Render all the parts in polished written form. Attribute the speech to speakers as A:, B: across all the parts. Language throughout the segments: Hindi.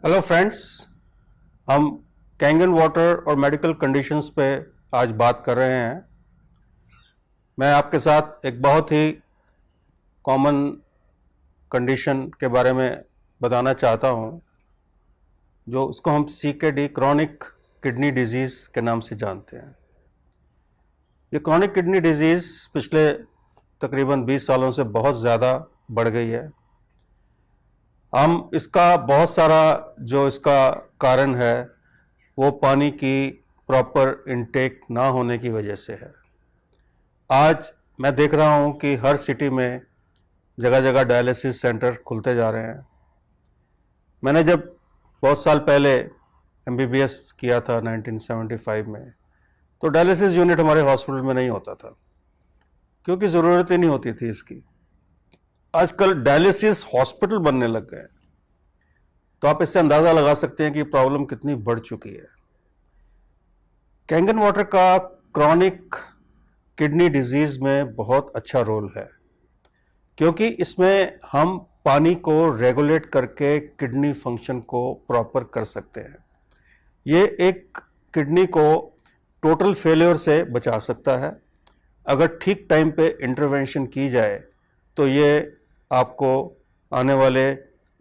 A: हेलो फ्रेंड्स, हम कैंगन वाटर और मेडिकल कंडीशंस पे आज बात कर रहे हैं। मैं आपके साथ एक बहुत ही कॉमन कंडीशन के बारे में बताना चाहता हूं, जो उसको हम CKD क्रॉनिक किडनी डिजीज़ के नाम से जानते हैं। ये क्रॉनिक किडनी डिजीज़ पिछले तकरीबन 20 सालों से बहुत ज़्यादा बढ़ गई है। हम इसका बहुत सारा जो इसका कारण है वो पानी की प्रॉपर इनटेक ना होने की वजह से है। आज मैं देख रहा हूं कि हर सिटी में जगह जगह डायलिसिस सेंटर खुलते जा रहे हैं। मैंने जब बहुत साल पहले MBBS किया था 1975 में, तो डायलिसिस यूनिट हमारे हॉस्पिटल में नहीं होता था क्योंकि ज़रूरत ही नहीं होती थी इसकी। आजकल डायलिसिस हॉस्पिटल बनने लग गए, तो आप इससे अंदाज़ा लगा सकते हैं कि प्रॉब्लम कितनी बढ़ चुकी है। कैंगन वाटर का क्रॉनिक किडनी डिजीज में बहुत अच्छा रोल है, क्योंकि इसमें हम पानी को रेगुलेट करके किडनी फंक्शन को प्रॉपर कर सकते हैं। ये एक किडनी को टोटल फेलियर से बचा सकता है। अगर ठीक टाइम पे इंटरवेंशन की जाए तो ये आपको आने वाले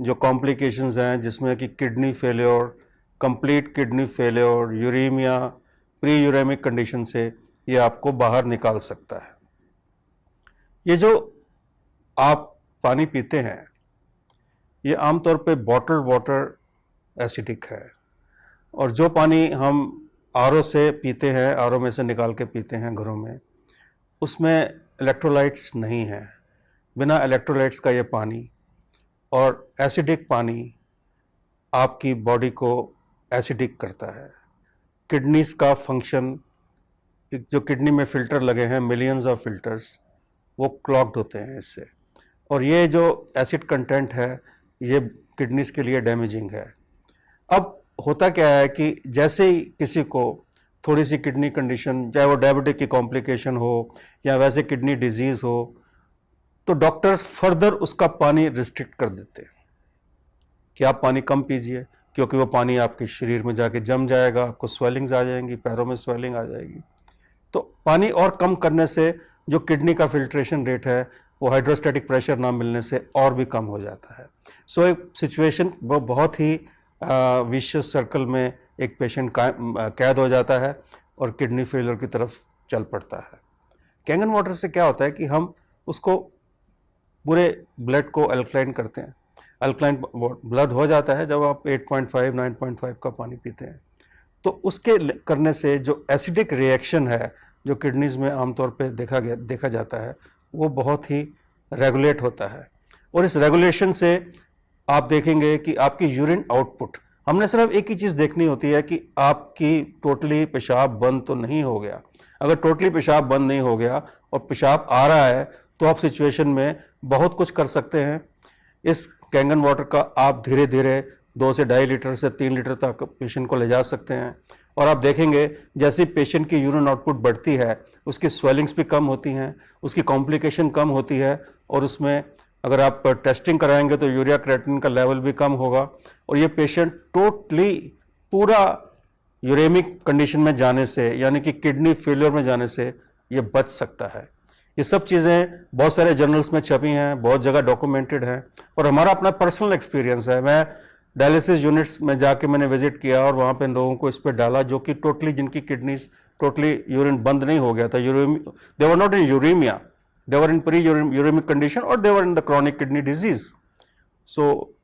A: जो कॉम्प्लिकेशंस हैं, जिसमें कि kidney failure, complete kidney failure, uremia, pre uremic condition से ये आपको बाहर निकाल सकता है। ये जो आप पानी पीते हैं ये आमतौर पे बॉटल्ड वाटर एसिडिक है, और जो पानी हम RO से पीते हैं, RO में से निकाल के पीते हैं घरों में, उसमें इलेक्ट्रोलाइट्स नहीं है। बिना इलेक्ट्रोलाइट्स का ये पानी और एसिडिक पानी आपकी बॉडी को एसिडिक करता है। किडनीज का फंक्शन, जो किडनी में फिल्टर लगे हैं, मिलियंस ऑफ फिल्टर्स, वो क्लॉग्ड होते हैं इससे, और ये जो एसिड कंटेंट है ये किडनीज के लिए डैमेजिंग है। अब होता क्या है कि जैसे ही किसी को थोड़ी सी किडनी कंडीशन, चाहे वो डायबिटिक की कॉम्प्लिकेशन हो या वैसे किडनी डिजीज हो, तो डॉक्टर्स फर्दर उसका पानी रिस्ट्रिक्ट कर देते हैं कि आप पानी कम पीजिए, क्योंकि वो पानी आपके शरीर में जाके जम जाएगा, आपको स्वेलिंग्स आ जाएंगी, पैरों में स्वेलिंग आ जाएगी। तो पानी और कम करने से जो किडनी का फिल्ट्रेशन रेट है वो हाइड्रोस्टैटिक प्रेशर ना मिलने से और भी कम हो जाता है। सो एक सिचुएशन वो बहुत ही विशियस सर्कल में एक पेशेंट कैद हो जाता है और किडनी फेलियर की तरफ चल पड़ता है। कैंगन वाटर से क्या होता है कि हम उसको पूरे ब्लड को अल्कलाइन करते हैं। अल्कलाइन ब्लड हो जाता है जब आप 8.5 9.5 का पानी पीते हैं। तो उसके करने से जो एसिडिक रिएक्शन है जो किडनीज में आमतौर पे देखा जाता है, वो बहुत ही रेगुलेट होता है। और इस रेगुलेशन से आप देखेंगे कि आपकी यूरिन आउटपुट, हमने सिर्फ एक ही चीज़ देखनी होती है कि आपकी टोटली पेशाब बंद तो नहीं हो गया। अगर टोटली पेशाब बंद नहीं हो गया और पेशाब आ रहा है तो आप सिचुएशन में बहुत कुछ कर सकते हैं। इस कैंगन वाटर का आप धीरे धीरे 2 से 2.5 लीटर से 3 लीटर तक पेशेंट को ले जा सकते हैं, और आप देखेंगे जैसे पेशेंट की यूरिन आउटपुट बढ़ती है उसकी स्वेलिंग्स भी कम होती हैं, उसकी कॉम्प्लिकेशन कम होती है, और उसमें अगर आप टेस्टिंग कराएंगे तो यूरिया क्रिएटिनिन का लेवल भी कम होगा, और ये पेशेंट टोटली पूरा यूरेमिक कंडीशन में जाने से, यानी कि किडनी फेलियर में जाने से ये बच सकता है। ये सब चीज़ें बहुत सारे जर्नल्स में छपी हैं, बहुत जगह डॉक्यूमेंटेड हैं, और हमारा अपना पर्सनल एक्सपीरियंस है। मैं डायलिसिस यूनिट्स में जाके मैंने विजिट किया और वहाँ पे लोगों को इस पे डाला जो कि टोटली, जिनकी किडनीज टोटली यूरिन बंद नहीं हो गया था, they were not in uremia, they were in pre uremic condition, और they were in the chronic kidney disease. So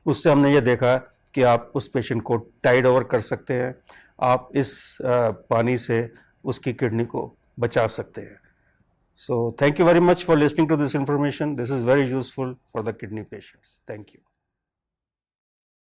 A: उससे हमने ये देखा कि आप उस पेशेंट को टाइड ओवर कर सकते हैं, आप इस पानी से उसकी किडनी को बचा सकते हैं। So thank you very much for listening to this information. This is very useful for the kidney patients. Thank you.